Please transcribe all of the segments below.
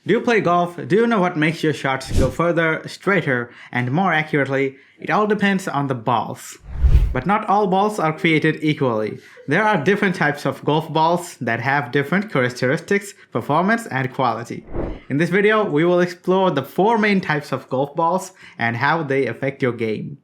Do you play golf? Do you know what makes your shots go further, straighter, and more accurately? It all depends on the balls. But not all balls are created equally. There are different types of golf balls that have different characteristics, performance, and quality. In this video, we will explore the 4 main types of golf balls and how they affect your game.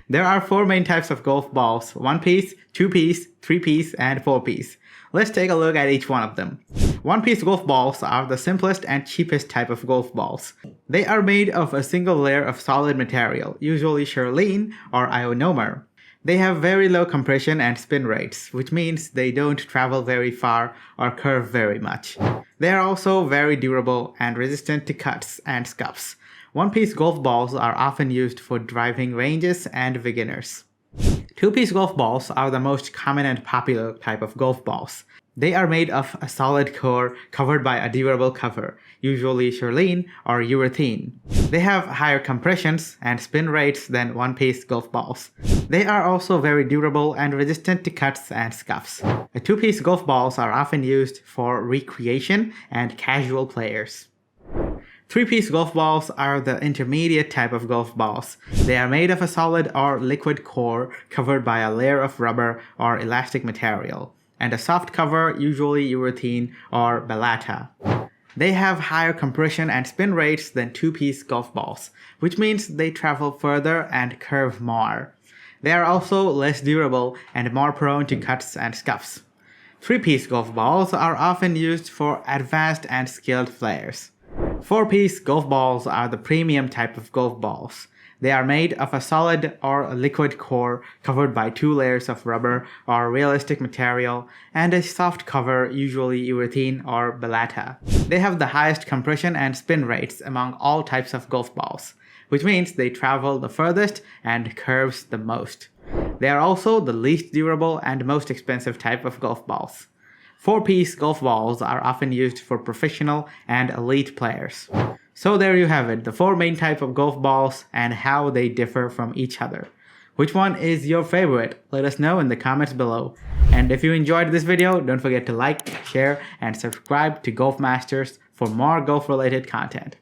There are 4 main types of golf balls: 1-piece, 2-piece, 3-piece, and 4-piece. Let's take a look at each one of them. 1-piece golf balls are the simplest and cheapest type of golf balls. They are made of a single layer of solid material, usually surlyn or ionomer. They have very low compression and spin rates, which means they don't travel very far or curve very much. They are also very durable and resistant to cuts and scuffs. 1-piece golf balls are often used for driving ranges and beginners. 2-piece golf balls are the most common and popular type of golf balls. They are made of a solid core covered by a durable cover, usually surlyn or urethane. They have higher compressions and spin rates than 1-piece golf balls. They are also very durable and resistant to cuts and scuffs. 2-piece golf balls are often used for recreation and casual players. 3-piece golf balls are the intermediate type of golf balls. They are made of a solid or liquid core covered by a layer of rubber or elastic material, and a soft cover, usually urethane or balata. They have higher compression and spin rates than 2-piece golf balls, which means they travel further and curve more. They are also less durable and more prone to cuts and scuffs. 3-piece golf balls are often used for advanced and skilled players. 4-piece golf balls are the premium type of golf balls. They are made of a solid or a liquid core covered by 2 layers of rubber or realistic material and a soft cover, usually urethane or balata. They have the highest compression and spin rates among all types of golf balls, which means they travel the furthest and curves the most. They are also the least durable and most expensive type of golf balls. 4-piece golf balls are often used for professional and elite players. So there you have it, the 4 main types of golf balls and how they differ from each other. Which one is your favorite? Let us know in the comments below. And if you enjoyed this video, don't forget to like, share, and subscribe to Golf Masters for more golf related content.